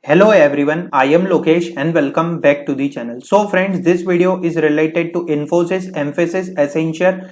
Hello everyone, I am Lokesh and welcome back to the channel. So friends, this video is related to Infosys, Mphasis, Accenture,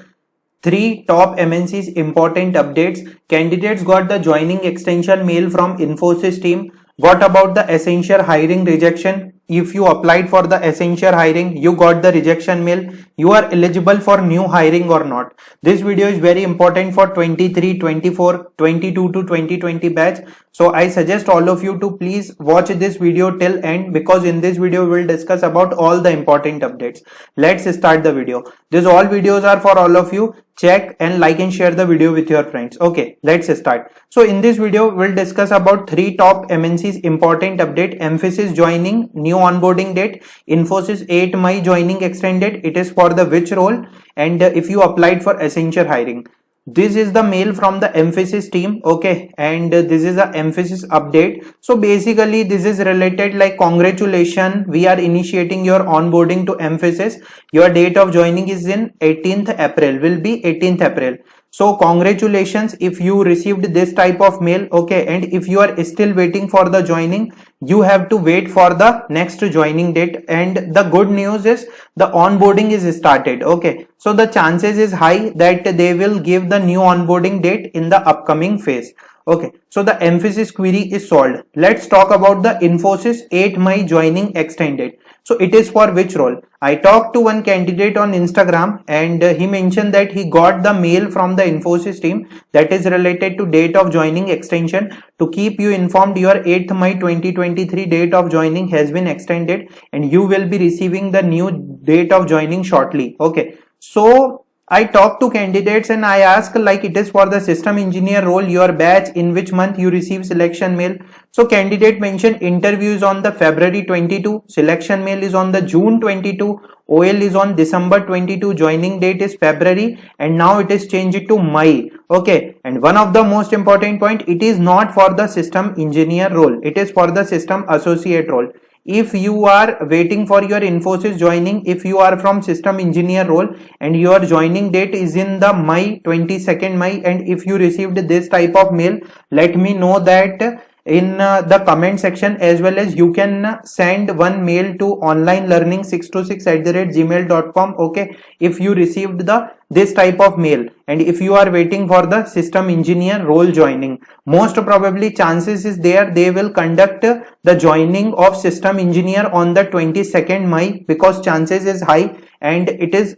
3 top MNCs important updates. Candidates got the joining extension mail from Infosys team. What about the Accenture hiring rejection? If you applied for the Accenture hiring, you got the rejection mail. You are eligible for new hiring or not. This video is very important for 23, 24, 22 to 2020 batch. So I suggest all of you to please watch this video till end, because in this video we will discuss about all the important updates. Let's start the video. These all videos are for all of you. Check and like and share the video with your friends. Okay, let's start. So in this video we'll discuss about 3 top MNCs important update. Mphasis joining, new onboarding date, Infosys 8 May joining extended. It is for the which role, and if you applied for Accenture hiring. This is the mail from the Mphasis team. Okay, and this is a Mphasis update. So basically this is related like congratulations, we are initiating your onboarding to Mphasis. Your date of joining is in 18th April, will be 18th April. So congratulations if you received this type of mail. Okay, and if you are still waiting for the joining, you have to wait for the next joining date. And the good news is the onboarding is started. Okay, so the chances is high that they will give the new onboarding date in the upcoming phase. Okay, so the Mphasis query is solved. Let's talk about the Infosys 8 May joining extended. So it is for which role? I talked to one candidate on Instagram and he mentioned that he got the mail from the Infosys team that is related to date of joining extension. To keep you informed, your 8th May 2023 date of joining has been extended and you will be receiving the new date of joining shortly. Okay, so I talked to candidates and I asked like it is for the system engineer role, your batch, in which month you receive selection mail. So candidate mentioned interviews on the February 22, selection mail is on the June 22, OL is on December 22, joining date is February, and now it is changed to May. Okay, and one of the most important point, it is not for the system engineer role, it is for the system associate role. If you are waiting for your Infosys joining, if you are from system engineer role and your joining date is in the May 22nd May, and if you received this type of mail, let me know that in the comment section, as well as you can send one mail to onlinelearning626@gmail.com. okay, if you received this type of mail and if you are waiting for the system engineer role joining, most probably chances is there they will conduct the joining of system engineer on the 22nd May, because chances is high, and it is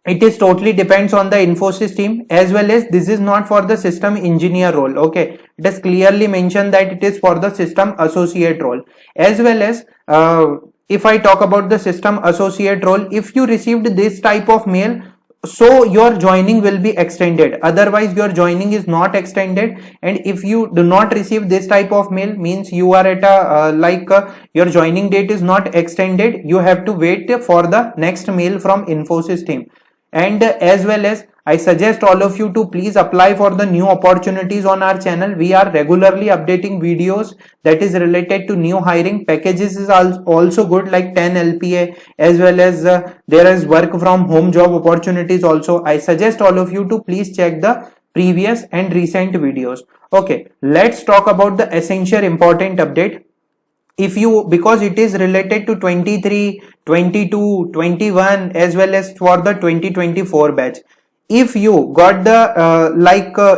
it is totally depends on the Infosys team, as well as this is not for the system engineer role. Okay, it is clearly mentioned that it is for the system associate role. As well as if I talk about the system associate role, if you received this type of mail, so your joining will be extended, otherwise your joining is not extended. And if you do not receive this type of mail, means you are at a your joining date is not extended, you have to wait for the next mail from Infosys team. And as well as I suggest all of you to please apply for the new opportunities on our channel. We are regularly updating videos that is related to new hiring. Packages is also good, like 10 LPA, as well as there is work from home job opportunities also. I suggest all of you to please check the previous and recent videos. Okay, let's talk about the Accenture important update. If you, because it is related to 23, 22, 21 as well as for the 2024 batch. If you got the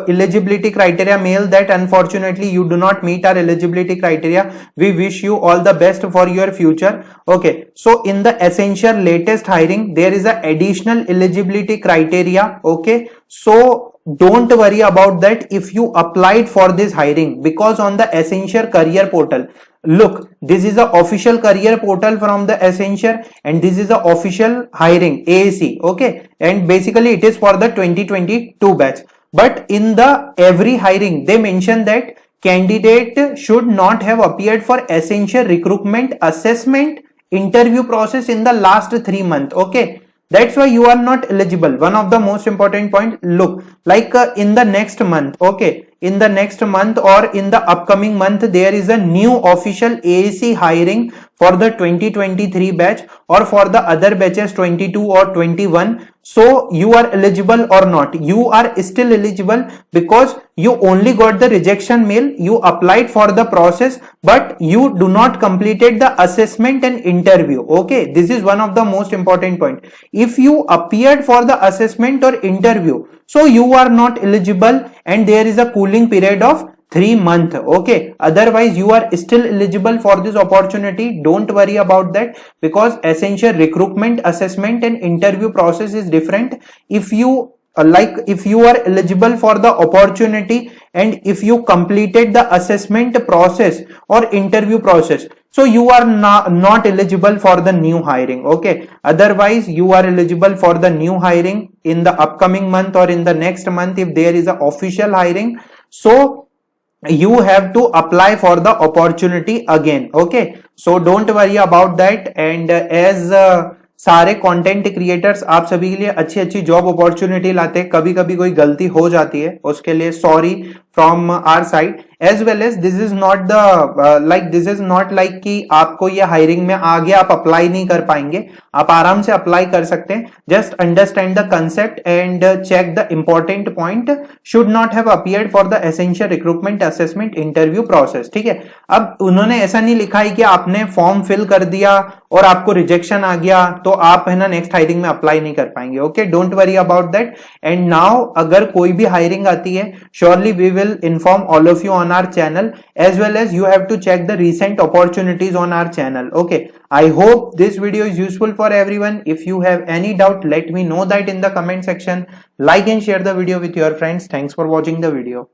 eligibility criteria mail that unfortunately you do not meet our eligibility criteria, we wish you all the best for your future. Okay, so in the Accenture latest hiring, there is a additional eligibility criteria. Okay, so don't worry about that if you applied for this hiring, because on the Accenture career portal, look, this is the official career portal from the Accenture and this is the official hiring AAC. Okay, and basically it is for the 2022 batch. But in the every hiring they mention that candidate should not have appeared for Accenture recruitment assessment interview process in the last 3 months. Okay, that's why you are not eligible. One of the most important point, look, like in the next month, okay, in the next month or in the upcoming month, there is a new official AAC hiring for the 2023 batch or for the other batches 22 or 21. so you are eligible or not? You are still eligible because you only got the rejection mail, you applied for the process, but you do not completed the assessment and interview. Okay, this is one of the most important point. If you appeared for the assessment or interview, so you are not eligible, and there is a cooling period of 3 months. Okay, otherwise you are still eligible for this opportunity. Don't worry about that, because Accenture recruitment, assessment and interview process is different. If you if you are eligible for the opportunity and if you completed the assessment process or interview process, so you are not eligible for the new hiring. Okay, otherwise you are eligible for the new hiring in the upcoming month or in the next month if there is a official hiring. So you have to apply for the opportunity again. Okay, so don't worry about that. And as सारे content creators आप सभी के लिए अच्छी अच्छी job opportunity लाते हैं, कभी कभी कोई गलती हो जाती है, उसके लिए sorry from our side. As well as this is not the this is not like कि आपको ये हायरिंग में आ गया आप अप्लाई नहीं कर पाएंगे, आप आराम से अप्लाई कर सकते हैं. Just understand the concept and check the important point. Should not have appeared for the essential recruitment assessment interview process. ठीक है, अब उन्होंने ऐसा नहीं लिखा है कि आपने फॉर्म फिल कर दिया और आपको रिजेक्शन आ गया तो आप है ना नेक्स्ट हायरिंग में अप्लाई नहीं कर पाएंगे. Okay, don't worry about that. And now अगर कोई भी हायरिंग आती है, surely we will inform all of you on our channel, as well as you have to check the recent opportunities on our channel. Okay, I hope this video is useful for everyone. If you have any doubt, let me know that in the comment section. Like and share the video with your friends. Thanks for watching the video.